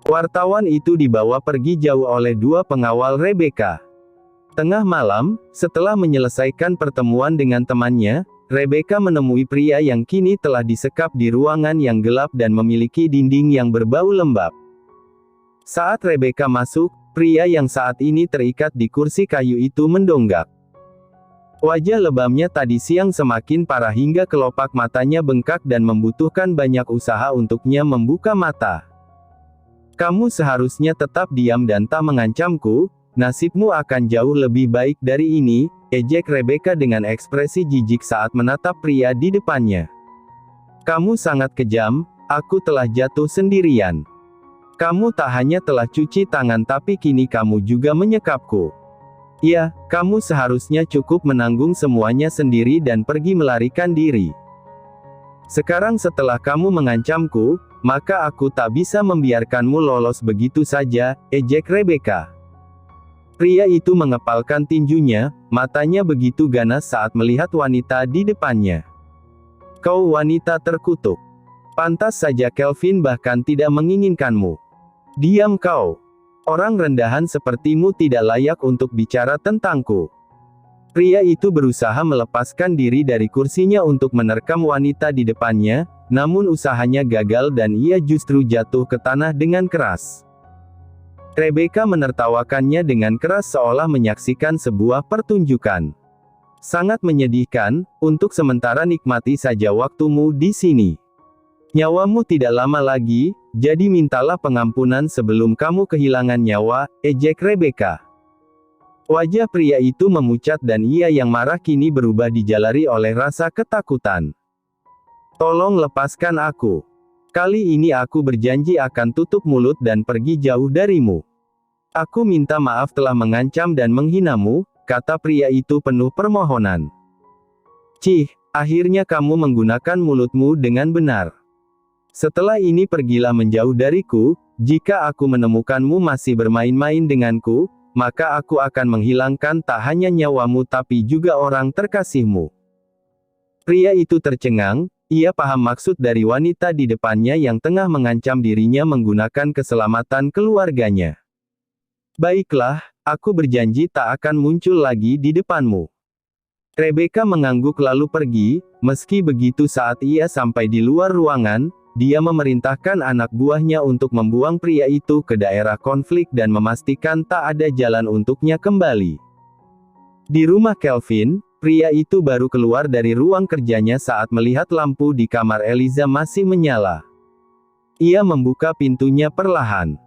Wartawan itu dibawa pergi jauh oleh dua pengawal Rebecca. Tengah malam, setelah menyelesaikan pertemuan dengan temannya, Rebecca menemui pria yang kini telah disekap di ruangan yang gelap dan memiliki dinding yang berbau lembab. Saat Rebecca masuk, pria yang saat ini terikat di kursi kayu itu mendongak. Wajah lebamnya tadi siang semakin parah hingga kelopak matanya bengkak dan membutuhkan banyak usaha untuknya membuka mata. "Kamu seharusnya tetap diam dan tak mengancamku, nasibmu akan jauh lebih baik dari ini," ejek Rebecca dengan ekspresi jijik saat menatap pria di depannya. "Kamu sangat kejam, aku telah jatuh sendirian. Kamu tak hanya telah cuci tangan tapi kini kamu juga menyekapku. Ya, kamu seharusnya cukup menanggung semuanya sendiri dan pergi melarikan diri. Sekarang setelah kamu mengancamku, maka aku tak bisa membiarkanmu lolos begitu saja," ejek Rebecca. Pria itu mengepalkan tinjunya, matanya begitu ganas saat melihat wanita di depannya. "Kau wanita terkutuk. Pantas saja Kelvin bahkan tidak menginginkanmu. Diam kau. Orang rendahan sepertimu tidak layak untuk bicara tentangku." Pria itu berusaha melepaskan diri dari kursinya untuk menerkam wanita di depannya, namun usahanya gagal dan ia justru jatuh ke tanah dengan keras. Rebecca menertawakannya dengan keras seolah menyaksikan sebuah pertunjukan. "Sangat menyedihkan, untuk sementara nikmati saja waktumu di sini. Nyawamu tidak lama lagi, jadi mintalah pengampunan sebelum kamu kehilangan nyawa," ejek Rebecca. Wajah pria itu memucat dan ia yang marah kini berubah dijalari oleh rasa ketakutan. "Tolong lepaskan aku. Kali ini aku berjanji akan tutup mulut dan pergi jauh darimu. Aku minta maaf telah mengancam dan menghinamu," kata pria itu penuh permohonan. "Cih, akhirnya kamu menggunakan mulutmu dengan benar. Setelah ini pergilah menjauh dariku, jika aku menemukanmu masih bermain-main denganku, maka aku akan menghilangkan tak hanya nyawamu tapi juga orang terkasihmu." Pria itu tercengang, ia paham maksud dari wanita di depannya yang tengah mengancam dirinya menggunakan keselamatan keluarganya. "Baiklah, aku berjanji tak akan muncul lagi di depanmu." Rebecca mengangguk lalu pergi, meski begitu saat ia sampai di luar ruangan, dia memerintahkan anak buahnya untuk membuang pria itu ke daerah konflik dan memastikan tak ada jalan untuknya kembali. Di rumah Kelvin, pria itu baru keluar dari ruang kerjanya saat melihat lampu di kamar Eliza masih menyala. Ia membuka pintunya perlahan.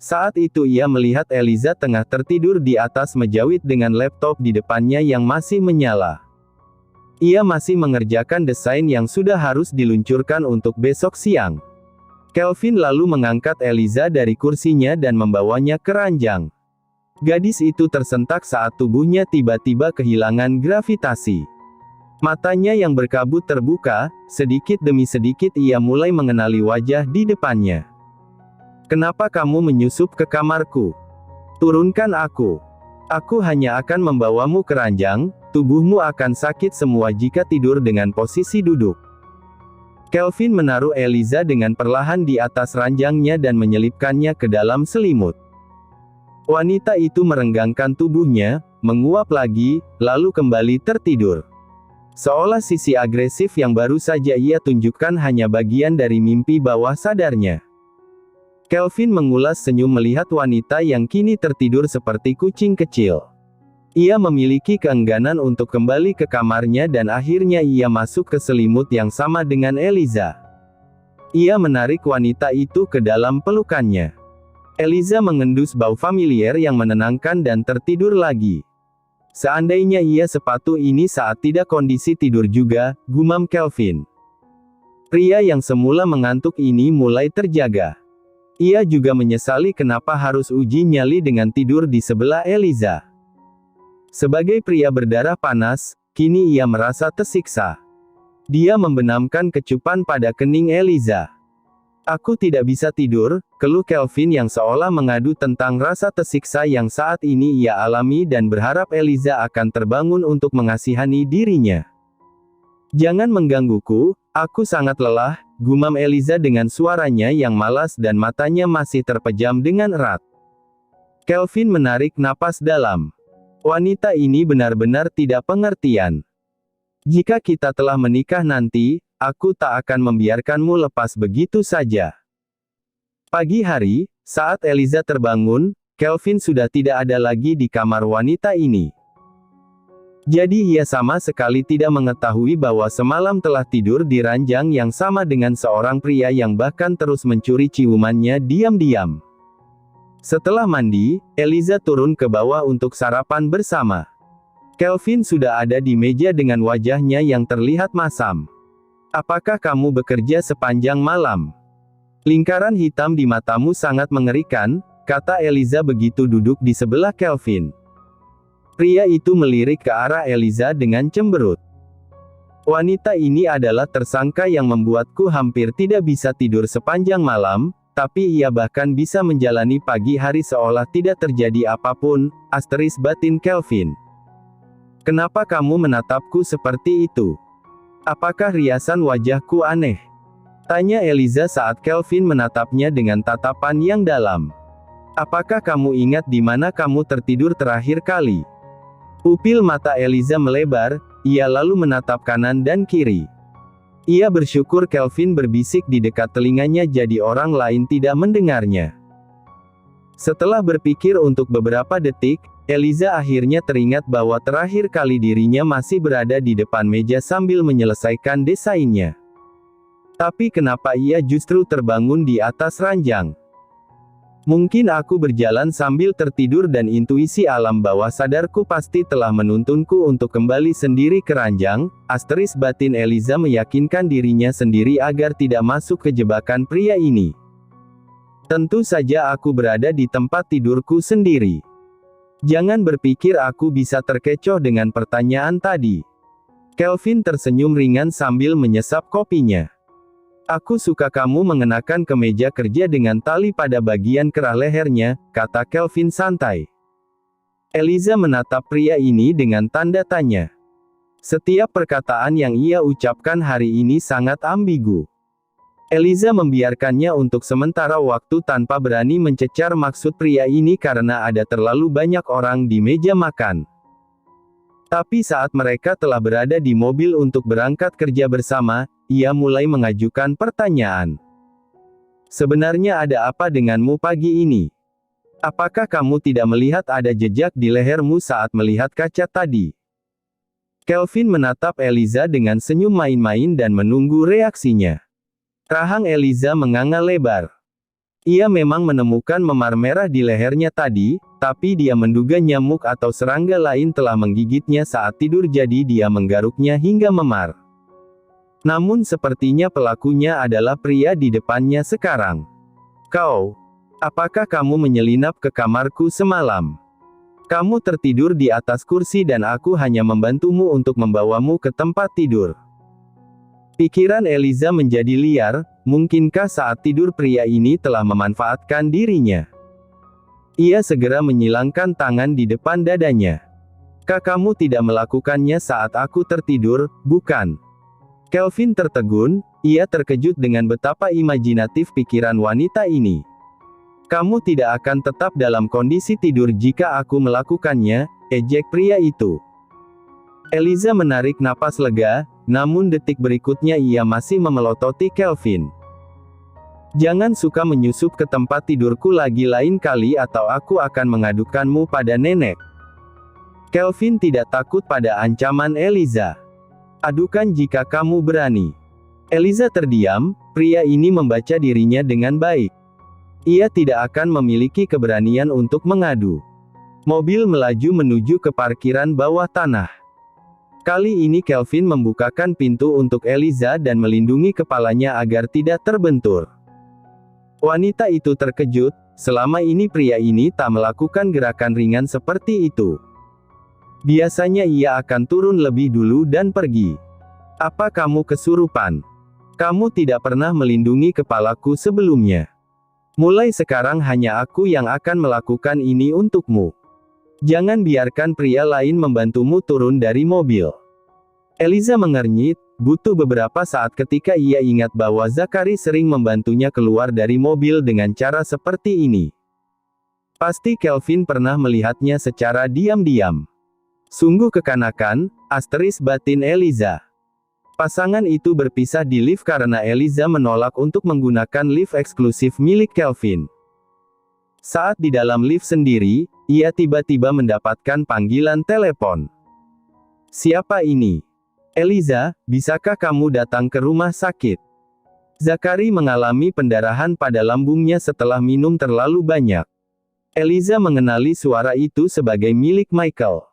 Saat itu ia melihat Eliza tengah tertidur di atas mejawit dengan laptop di depannya yang masih menyala. Ia masih mengerjakan desain yang sudah harus diluncurkan untuk besok siang. Kelvin lalu mengangkat Eliza dari kursinya dan membawanya ke ranjang. Gadis itu tersentak saat tubuhnya tiba-tiba kehilangan gravitasi. Matanya yang berkabut terbuka, sedikit demi sedikit ia mulai mengenali wajah di depannya. "Kenapa kamu menyusup ke kamarku? Turunkan aku. Aku hanya akan membawamu ke ranjang, tubuhmu akan sakit semua jika tidur dengan posisi duduk." Kelvin menaruh Eliza dengan perlahan di atas ranjangnya dan menyelipkannya ke dalam selimut. Wanita itu merenggangkan tubuhnya, menguap lagi, lalu kembali tertidur. Seolah sisi agresif yang baru saja ia tunjukkan hanya bagian dari mimpi bawah sadarnya. Kelvin mengulas senyum melihat wanita yang kini tertidur seperti kucing kecil. Ia memiliki keengganan untuk kembali ke kamarnya dan akhirnya ia masuk ke selimut yang sama dengan Eliza. Ia menarik wanita itu ke dalam pelukannya. Eliza mengendus bau familiar yang menenangkan dan tertidur lagi. "Seandainya ia sepatu ini saat tidak kondisi tidur juga," gumam Kelvin. Pria yang semula mengantuk ini mulai terjaga. Ia juga menyesali kenapa harus uji nyali dengan tidur di sebelah Eliza. Sebagai pria berdarah panas, kini ia merasa tersiksa. Dia membenamkan kecupan pada kening Eliza. "Aku tidak bisa tidur," keluh Kelvin yang seolah mengadu tentang rasa tersiksa yang saat ini ia alami dan berharap Eliza akan terbangun untuk mengasihani dirinya. "Jangan menggangguku, Aku sangat lelah, gumam Eliza dengan suaranya yang malas dan matanya masih terpejam dengan erat. Kelvin menarik napas dalam. Wanita ini benar-benar tidak pengertian. Jika kita telah menikah nanti, aku tak akan membiarkanmu lepas begitu saja. Pagi hari, saat Eliza terbangun, Kelvin sudah tidak ada lagi di kamar wanita ini. Jadi ia sama sekali tidak mengetahui bahwa semalam telah tidur di ranjang yang sama dengan seorang pria yang bahkan terus mencuri ciumannya diam-diam. Setelah mandi, Eliza turun ke bawah untuk sarapan bersama. Kelvin sudah ada di meja dengan wajahnya yang terlihat masam. Apakah kamu bekerja sepanjang malam? Lingkaran hitam di matamu sangat mengerikan, kata Eliza begitu duduk di sebelah Kelvin. Pria itu melirik ke arah Eliza dengan cemberut. Wanita ini adalah tersangka yang membuatku hampir tidak bisa tidur sepanjang malam, tapi ia bahkan bisa menjalani pagi hari seolah tidak terjadi apapun, asteris batin Kelvin. Kenapa kamu menatapku seperti itu? Apakah riasan wajahku aneh? Tanya Eliza saat Kelvin menatapnya dengan tatapan yang dalam. Apakah kamu ingat di mana kamu tertidur terakhir kali? Pupil mata Eliza melebar, ia lalu menatap kanan dan kiri. Ia bersyukur Kelvin berbisik di dekat telinganya jadi orang lain tidak mendengarnya. Setelah berpikir untuk beberapa detik, Eliza akhirnya teringat bahwa terakhir kali dirinya masih berada di depan meja sambil menyelesaikan desainnya. Tapi kenapa ia justru terbangun di atas ranjang? Mungkin aku berjalan sambil tertidur dan intuisi alam bawah sadarku pasti telah menuntunku untuk kembali sendiri ke ranjang, asteris batin Eliza meyakinkan dirinya sendiri agar tidak masuk ke jebakan pria ini. Tentu saja aku berada di tempat tidurku sendiri. Jangan berpikir aku bisa terkecoh dengan pertanyaan tadi. Kelvin tersenyum ringan sambil menyesap kopinya. Aku suka kamu mengenakan kemeja kerja dengan tali pada bagian kerah lehernya, kata Kelvin santai. Eliza menatap pria ini dengan tanda tanya. Setiap perkataan yang ia ucapkan hari ini sangat ambigu. Eliza membiarkannya untuk sementara waktu tanpa berani mencecar maksud pria ini karena ada terlalu banyak orang di meja makan. Tapi saat mereka telah berada di mobil untuk berangkat kerja bersama, ia mulai mengajukan pertanyaan. Sebenarnya ada apa denganmu pagi ini? Apakah kamu tidak melihat ada jejak di lehermu saat melihat kaca tadi? Kelvin menatap Eliza dengan senyum main-main dan menunggu reaksinya. Rahang Eliza menganga lebar. Ia memang menemukan memar merah di lehernya tadi, tapi dia menduga nyamuk atau serangga lain telah menggigitnya saat tidur jadi dia menggaruknya hingga memar. Namun sepertinya pelakunya adalah pria di depannya sekarang. Kau, apakah kamu menyelinap ke kamarku semalam? Kamu tertidur di atas kursi dan aku hanya membantumu untuk membawamu ke tempat tidur. Pikiran Eliza menjadi liar, mungkinkah saat tidur pria ini telah memanfaatkan dirinya? Ia segera menyilangkan tangan di depan dadanya. Kamu tidak melakukannya saat aku tertidur, bukan? Kelvin tertegun, ia terkejut dengan betapa imajinatif pikiran wanita ini. Kamu tidak akan tetap dalam kondisi tidur jika aku melakukannya, ejek pria itu. Eliza menarik napas lega, namun detik berikutnya ia masih memelototi Kelvin. Jangan suka menyusup ke tempat tidurku lagi lain kali atau aku akan mengadukanmu pada nenek. Kelvin tidak takut pada ancaman Eliza. Adukan jika kamu berani. Eliza terdiam, pria ini membaca dirinya dengan baik. Ia tidak akan memiliki keberanian untuk mengadu. Mobil melaju menuju ke parkiran bawah tanah. Kali ini Kelvin membukakan pintu untuk Eliza dan melindungi kepalanya agar tidak terbentur. Wanita itu terkejut, selama ini pria ini tak melakukan gerakan ringan seperti itu. Biasanya ia akan turun lebih dulu dan pergi. Apa kamu kesurupan? Kamu tidak pernah melindungi kepalaku sebelumnya. Mulai sekarang hanya aku yang akan melakukan ini untukmu. Jangan biarkan pria lain membantumu turun dari mobil. Eliza mengernyit, butuh beberapa saat ketika ia ingat bahwa Zachary sering membantunya keluar dari mobil dengan cara seperti ini. Pasti Kelvin pernah melihatnya secara diam-diam. Sungguh kekanakan, asteris batin Eliza. Pasangan itu berpisah di lift karena Eliza menolak untuk menggunakan lift eksklusif milik Kelvin. Saat di dalam lift sendiri, ia tiba-tiba mendapatkan panggilan telepon. Siapa ini? Eliza, bisakah kamu datang ke rumah sakit? Zachary mengalami pendarahan pada lambungnya setelah minum terlalu banyak. Eliza mengenali suara itu sebagai milik Michael.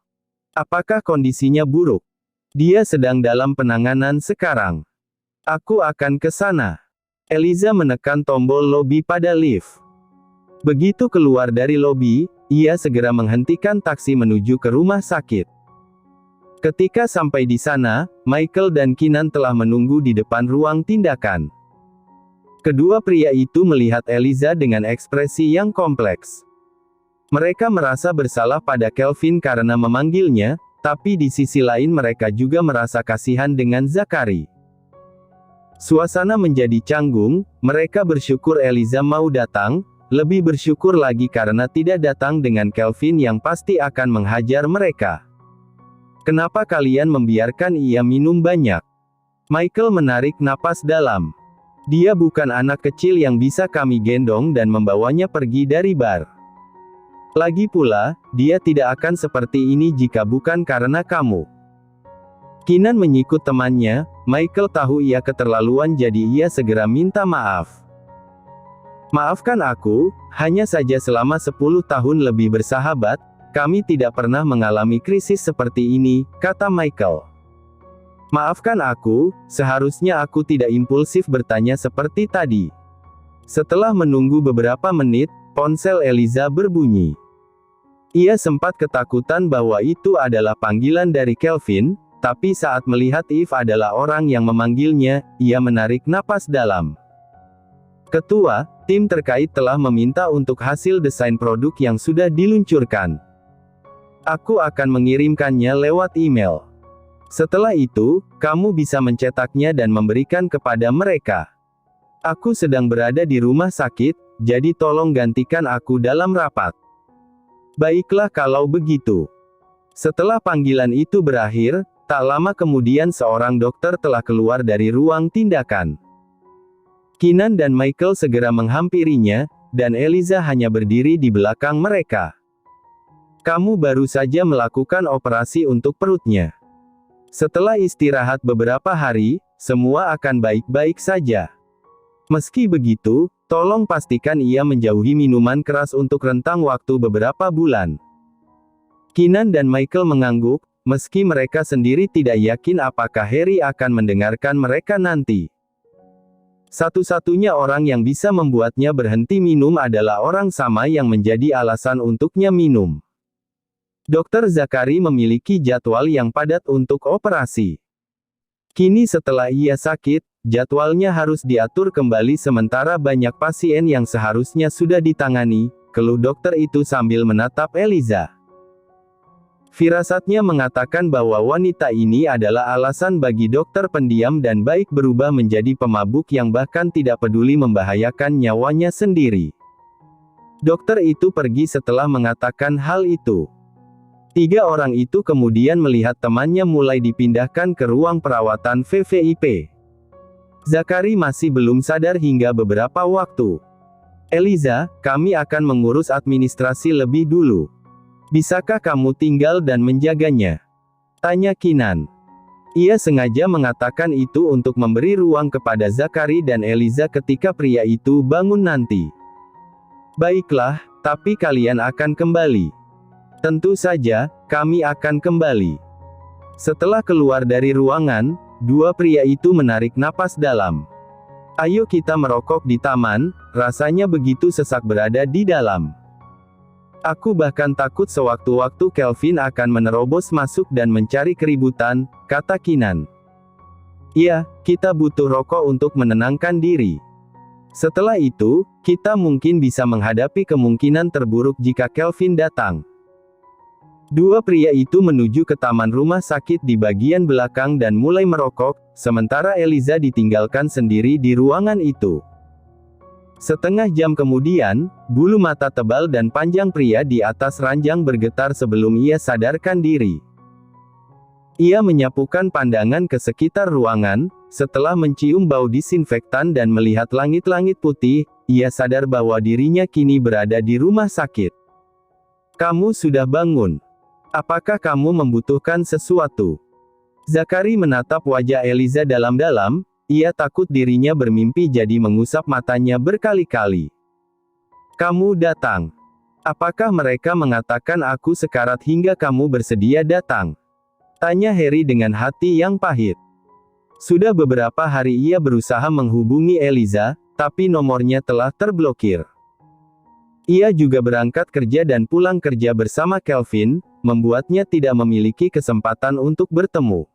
Apakah kondisinya buruk? Dia sedang dalam penanganan sekarang. Aku akan ke sana. Eliza menekan tombol lobi pada lift. Begitu keluar dari lobi, ia segera menghentikan taksi menuju ke rumah sakit. Ketika sampai di sana, Michael dan Keenan telah menunggu di depan ruang tindakan. Kedua pria itu melihat Eliza dengan ekspresi yang kompleks. Mereka merasa bersalah pada Kelvin karena memanggilnya, tapi di sisi lain mereka juga merasa kasihan dengan Zachary. Suasana menjadi canggung, mereka bersyukur Eliza mau datang, lebih bersyukur lagi karena tidak datang dengan Kelvin yang pasti akan menghajar mereka. Kenapa kalian membiarkan ia minum banyak? Michael menarik napas dalam. Dia bukan anak kecil yang bisa kami gendong dan membawanya pergi dari bar. Lagi pula, dia tidak akan seperti ini jika bukan karena kamu. Keenan menyikut temannya. Michael tahu ia keterlaluan jadi ia segera minta maaf. Maafkan aku, hanya saja selama 10 tahun lebih bersahabat, kami tidak pernah mengalami krisis seperti ini, kata Michael. Maafkan aku, seharusnya aku tidak impulsif bertanya seperti tadi. Setelah menunggu beberapa menit, ponsel Eliza berbunyi. Ia sempat ketakutan bahwa itu adalah panggilan dari Kelvin, tapi saat melihat Eve adalah orang yang memanggilnya, ia menarik napas dalam. Ketua, tim terkait telah meminta untuk hasil desain produk yang sudah diluncurkan. Aku akan mengirimkannya lewat email. Setelah itu, kamu bisa mencetaknya dan memberikan kepada mereka. Aku sedang berada di rumah sakit, jadi tolong gantikan aku dalam rapat. Baiklah kalau begitu. Setelah panggilan itu berakhir, tak lama kemudian seorang dokter telah keluar dari ruang tindakan. Keenan dan Michael segera menghampirinya, dan Eliza hanya berdiri di belakang mereka. Kamu baru saja melakukan operasi untuk perutnya. Setelah istirahat beberapa hari, semua akan baik-baik saja. Meski begitu, tolong pastikan ia menjauhi minuman keras untuk rentang waktu beberapa bulan. Keenan dan Michael mengangguk, meski mereka sendiri tidak yakin apakah Harry akan mendengarkan mereka nanti. Satu-satunya orang yang bisa membuatnya berhenti minum adalah orang sama yang menjadi alasan untuknya minum. Dr. Zachary memiliki jadwal yang padat untuk operasi. Kini setelah ia sakit, jadwalnya harus diatur kembali sementara banyak pasien yang seharusnya sudah ditangani, keluh dokter itu sambil menatap Eliza. Firasatnya mengatakan bahwa wanita ini adalah alasan bagi dokter pendiam dan baik berubah menjadi pemabuk yang bahkan tidak peduli membahayakan nyawanya sendiri. Dokter itu pergi setelah mengatakan hal itu. 3 orang itu kemudian melihat temannya mulai dipindahkan ke ruang perawatan VVIP. Zachary masih belum sadar hingga beberapa waktu. Eliza, kami akan mengurus administrasi lebih dulu. Bisakah kamu tinggal dan menjaganya? Tanya Keenan. Ia sengaja mengatakan itu untuk memberi ruang kepada Zachary dan Eliza ketika pria itu bangun nanti. Baiklah, tapi kalian akan kembali. Tentu saja, kami akan kembali. Setelah keluar dari ruangan, 2 pria itu menarik napas dalam. Ayo kita merokok di taman, rasanya begitu sesak berada di dalam. Aku bahkan takut sewaktu-waktu Kelvin akan menerobos masuk dan mencari keributan, kata Keenan. Ya, kita butuh rokok untuk menenangkan diri. Setelah itu, kita mungkin bisa menghadapi kemungkinan terburuk jika Kelvin datang. Dua pria itu menuju ke taman rumah sakit di bagian belakang dan mulai merokok, sementara Eliza ditinggalkan sendiri di ruangan itu. Setengah jam kemudian, bulu mata tebal dan panjang pria di atas ranjang bergetar sebelum ia sadarkan diri. Ia menyapukan pandangan ke sekitar ruangan, setelah mencium bau disinfektan dan melihat langit-langit putih, ia sadar bahwa dirinya kini berada di rumah sakit. "Kamu sudah bangun. Apakah kamu membutuhkan sesuatu?" Zakari menatap wajah Eliza dalam-dalam, ia takut dirinya bermimpi jadi mengusap matanya berkali-kali. "Kamu datang. Apakah mereka mengatakan aku sekarat hingga kamu bersedia datang?" tanya Harry dengan hati yang pahit. Sudah beberapa hari ia berusaha menghubungi Eliza, tapi nomornya telah terblokir. Ia juga berangkat kerja dan pulang kerja bersama Kelvin, membuatnya tidak memiliki kesempatan untuk bertemu.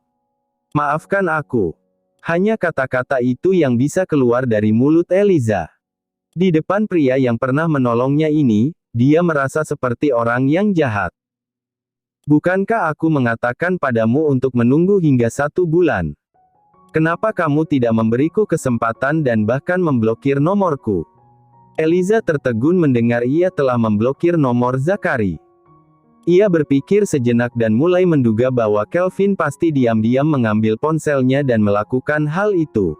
"Maafkan aku." Hanya kata-kata itu yang bisa keluar dari mulut Eliza. Di depan pria yang pernah menolongnya ini, dia merasa seperti orang yang jahat. "Bukankah aku mengatakan padamu untuk menunggu hingga 1 bulan? Kenapa kamu tidak memberiku kesempatan dan bahkan memblokir nomorku?" Eliza tertegun mendengar ia telah memblokir nomor Zakari. Ia berpikir sejenak dan mulai menduga bahwa Kelvin pasti diam-diam mengambil ponselnya dan melakukan hal itu.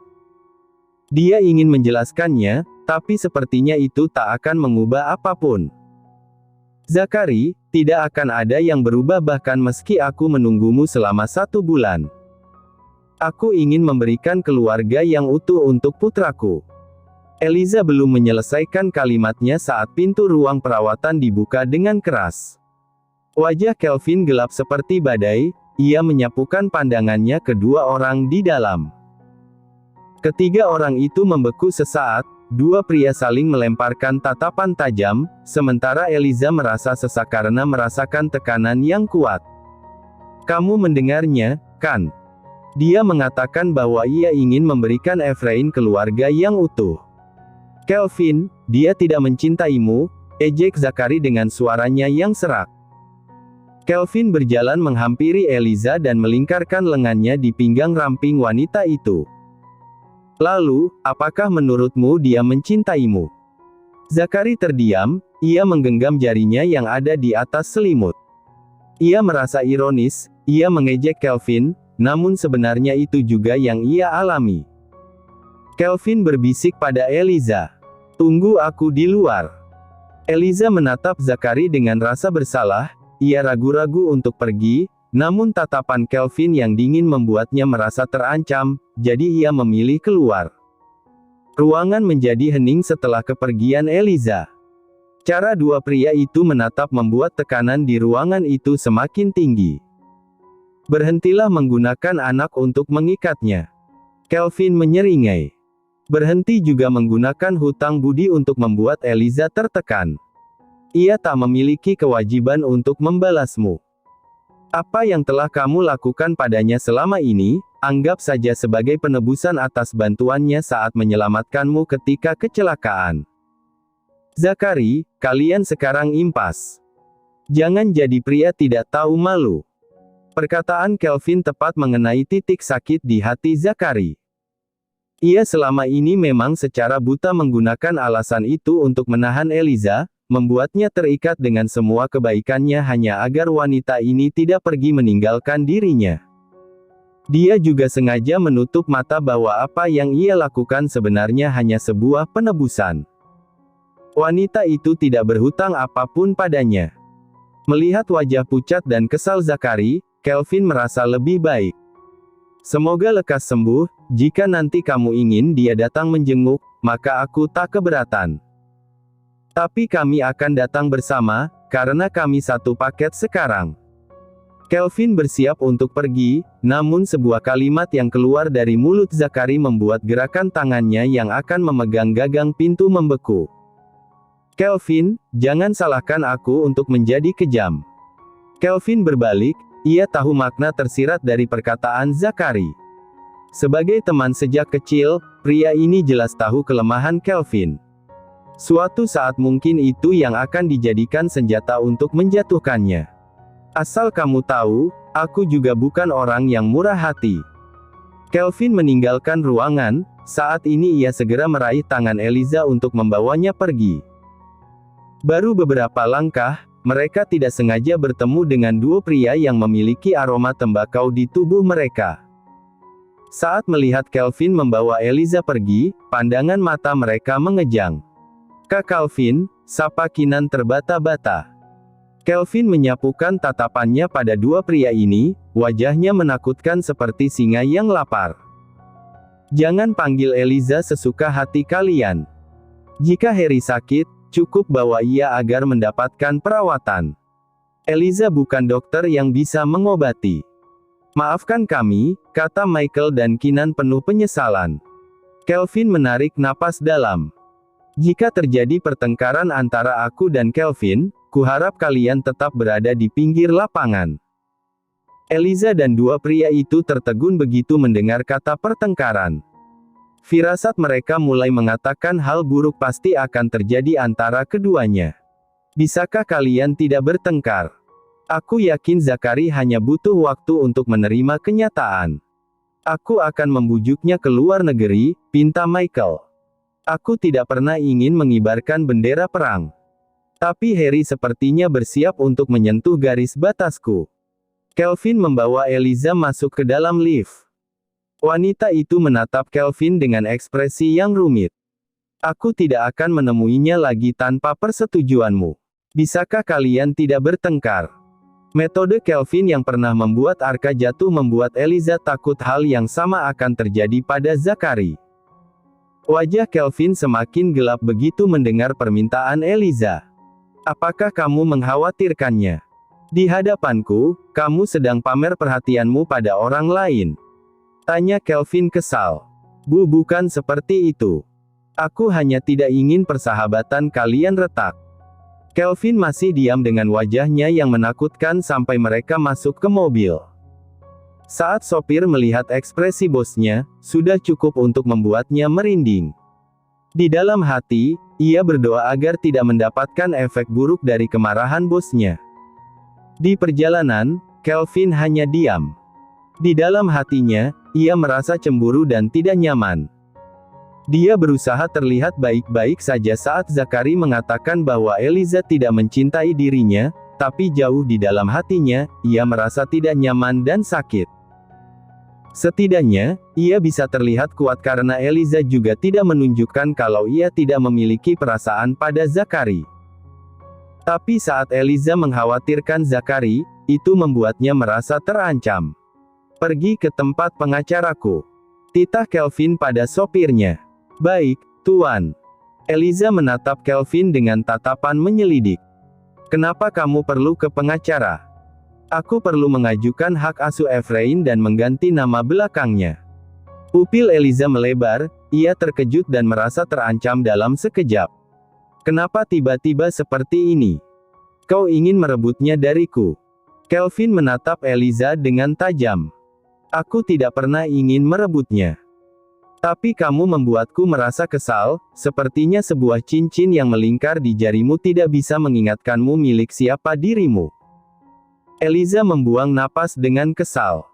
Dia ingin menjelaskannya, tapi sepertinya itu tak akan mengubah apapun. "Zakari, tidak akan ada yang berubah bahkan meski aku menunggumu selama 1 bulan. Aku ingin memberikan keluarga yang utuh untuk putraku." Eliza belum menyelesaikan kalimatnya saat pintu ruang perawatan dibuka dengan keras. Wajah Kelvin gelap seperti badai, ia menyapukan pandangannya ke dua orang di dalam. Ketiga orang itu membeku sesaat, dua pria saling melemparkan tatapan tajam, sementara Eliza merasa sesak karena merasakan tekanan yang kuat. "Kamu mendengarnya, kan? Dia mengatakan bahwa ia ingin memberikan Efrain keluarga yang utuh." "Kelvin, dia tidak mencintaimu," ejek Zakari dengan suaranya yang serak. Kelvin berjalan menghampiri Eliza dan melingkarkan lengannya di pinggang ramping wanita itu. "Lalu, apakah menurutmu dia mencintaimu?" Zakari terdiam, ia menggenggam jarinya yang ada di atas selimut. Ia merasa ironis, ia mengejek Kelvin, namun sebenarnya itu juga yang ia alami. Kelvin berbisik pada Eliza. "Tunggu aku di luar." Eliza menatap Zakari dengan rasa bersalah, ia ragu-ragu untuk pergi, namun tatapan Kelvin yang dingin membuatnya merasa terancam, jadi ia memilih keluar. Ruangan menjadi hening setelah kepergian Eliza. Cara dua pria itu menatap membuat tekanan di ruangan itu semakin tinggi. "Berhentilah menggunakan anak untuk mengikatnya." Kelvin menyeringai. "Berhenti juga menggunakan hutang budi untuk membuat Eliza tertekan. Ia tak memiliki kewajiban untuk membalasmu. Apa yang telah kamu lakukan padanya selama ini, anggap saja sebagai penebusan atas bantuannya saat menyelamatkanmu ketika kecelakaan." "Zakari, kalian sekarang impas. Jangan jadi pria tidak tahu malu." Perkataan Kelvin tepat mengenai titik sakit di hati Zakari. Ia selama ini memang secara buta menggunakan alasan itu untuk menahan Eliza, membuatnya terikat dengan semua kebaikannya hanya agar wanita ini tidak pergi meninggalkan dirinya. Dia juga sengaja menutup mata bahwa apa yang ia lakukan sebenarnya hanya sebuah penebusan. Wanita itu tidak berhutang apapun padanya. Melihat wajah pucat dan kesal Zakari, Kelvin merasa lebih baik. "Semoga lekas sembuh, jika nanti kamu ingin dia datang menjenguk, maka aku tak keberatan. Tapi kami akan datang bersama, karena kami satu paket sekarang." Kelvin bersiap untuk pergi, namun sebuah kalimat yang keluar dari mulut Zakari membuat gerakan tangannya yang akan memegang gagang pintu membeku. "Kelvin, jangan salahkan aku untuk menjadi kejam." Kelvin berbalik, ia tahu makna tersirat dari perkataan Zakari. Sebagai teman sejak kecil, pria ini jelas tahu kelemahan Kelvin. Suatu saat mungkin itu yang akan dijadikan senjata untuk menjatuhkannya. Asal kamu tahu, aku juga bukan orang yang murah hati. Kelvin meninggalkan ruangan. Saat ini ia segera meraih tangan Eliza untuk membawanya pergi. Baru beberapa langkah, mereka tidak sengaja bertemu dengan dua pria yang memiliki aroma tembakau di tubuh mereka. Saat melihat Kelvin membawa Eliza pergi, pandangan mata mereka mengejang. "Kak Kelvin," sapa Kinan terbata-bata. Kelvin menyapukan tatapannya pada dua pria ini, wajahnya menakutkan seperti singa yang lapar. "Jangan panggil Eliza sesuka hati kalian. Jika Harry sakit, cukup bawa ia agar mendapatkan perawatan. Eliza bukan dokter yang bisa mengobati." "Maafkan kami," kata Michael dan Kinan penuh penyesalan. Kelvin menarik napas dalam. "Jika terjadi pertengkaran antara aku dan Kelvin, kuharap kalian tetap berada di pinggir lapangan." Eliza dan dua pria itu tertegun begitu mendengar kata pertengkaran. Firasat mereka mulai mengatakan hal buruk pasti akan terjadi antara keduanya. "Bisakah kalian tidak bertengkar? Aku yakin Zakari hanya butuh waktu untuk menerima kenyataan. Aku akan membujuknya ke luar negeri," pinta Michael. "Aku tidak pernah ingin mengibarkan bendera perang. Tapi Harry sepertinya bersiap untuk menyentuh garis batasku." Kelvin membawa Eliza masuk ke dalam lift. Wanita itu menatap Kelvin dengan ekspresi yang rumit. "Aku tidak akan menemuinya lagi tanpa persetujuanmu. Bisakah kalian tidak bertengkar?" Metode Kelvin yang pernah membuat Arka jatuh membuat Eliza takut hal yang sama akan terjadi pada Zakari. Wajah Kelvin semakin gelap begitu mendengar permintaan Eliza. "Apakah kamu mengkhawatirkannya? Di hadapanku, kamu sedang pamer perhatianmu pada orang lain," tanya Kelvin kesal. Bukan seperti itu. Aku hanya tidak ingin persahabatan kalian retak." Kelvin masih diam dengan wajahnya yang menakutkan sampai mereka masuk ke mobil. Saat sopir melihat ekspresi bosnya, sudah cukup untuk membuatnya merinding. Di dalam hati, ia berdoa agar tidak mendapatkan efek buruk dari kemarahan bosnya. Di perjalanan, Kelvin hanya diam. Di dalam hatinya, ia merasa cemburu dan tidak nyaman. Dia berusaha terlihat baik-baik saja saat Zakari mengatakan bahwa Eliza tidak mencintai dirinya, tapi jauh di dalam hatinya, ia merasa tidak nyaman dan sakit. Setidaknya, ia bisa terlihat kuat karena Eliza juga tidak menunjukkan kalau ia tidak memiliki perasaan pada Zakari. Tapi saat Eliza mengkhawatirkan Zakari, itu membuatnya merasa terancam. "Pergi ke tempat pengacaraku," titah Kelvin pada sopirnya. "Baik, Tuan." Eliza menatap Kelvin dengan tatapan menyelidik. "Kenapa kamu perlu ke pengacara?" "Aku perlu mengajukan hak asuh Efrain dan mengganti nama belakangnya." Pupil Eliza melebar, ia terkejut dan merasa terancam dalam sekejap. "Kenapa tiba-tiba seperti ini? Kau ingin merebutnya dariku?" Kelvin menatap Eliza dengan tajam. "Aku tidak pernah ingin merebutnya. Tapi kamu membuatku merasa kesal, sepertinya sebuah cincin yang melingkar di jarimu tidak bisa mengingatkanmu milik siapa dirimu." Eliza membuang napas dengan kesal.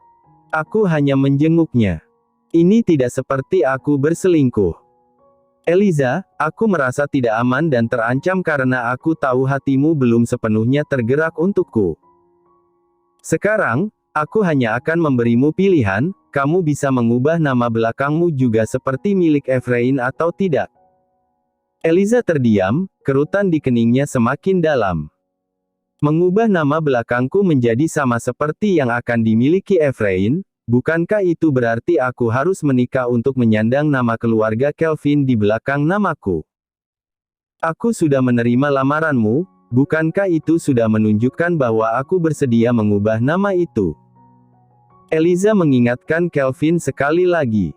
"Aku hanya menjenguknya. Ini tidak seperti aku berselingkuh. Eliza, aku merasa tidak aman dan terancam karena aku tahu hatimu belum sepenuhnya tergerak untukku. Sekarang, aku hanya akan memberimu pilihan, kamu bisa mengubah nama belakangmu juga seperti milik Efrain atau tidak." Eliza terdiam, kerutan di keningnya semakin dalam. "Mengubah nama belakangku menjadi sama seperti yang akan dimiliki Efrain, bukankah itu berarti aku harus menikah untuk menyandang nama keluarga Kelvin di belakang namaku? Aku sudah menerima lamaranmu, bukankah itu sudah menunjukkan bahwa aku bersedia mengubah nama itu?" Eliza mengingatkan Kelvin sekali lagi.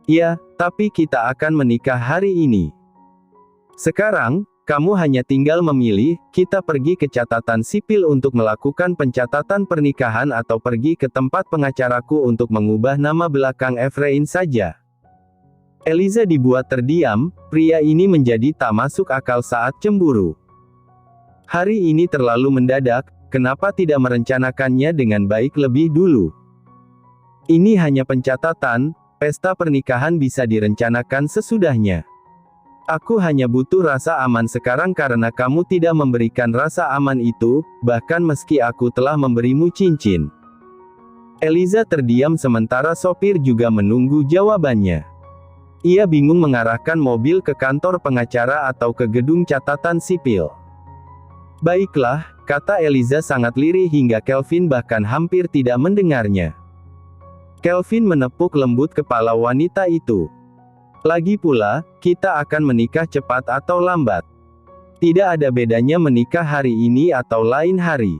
"Ya, tapi kita akan menikah hari ini. Sekarang, kamu hanya tinggal memilih, kita pergi ke catatan sipil untuk melakukan pencatatan pernikahan atau pergi ke tempat pengacaraku untuk mengubah nama belakang Efrain saja." Eliza dibuat terdiam, pria ini menjadi tak masuk akal saat cemburu. Hari ini terlalu mendadak, kenapa tidak merencanakannya dengan baik lebih dulu? Ini hanya pencatatan, pesta pernikahan bisa direncanakan sesudahnya. Aku hanya butuh rasa aman sekarang karena kamu tidak memberikan rasa aman itu, bahkan meski aku telah memberimu cincin. Eliza terdiam sementara sopir juga menunggu jawabannya. Ia bingung mengarahkan mobil ke kantor pengacara atau ke gedung catatan sipil. Baiklah, kata Eliza sangat lirih hingga Kelvin bahkan hampir tidak mendengarnya. Kelvin menepuk lembut kepala wanita itu. Lagi pula, kita akan menikah cepat atau lambat. Tidak ada bedanya menikah hari ini atau lain hari.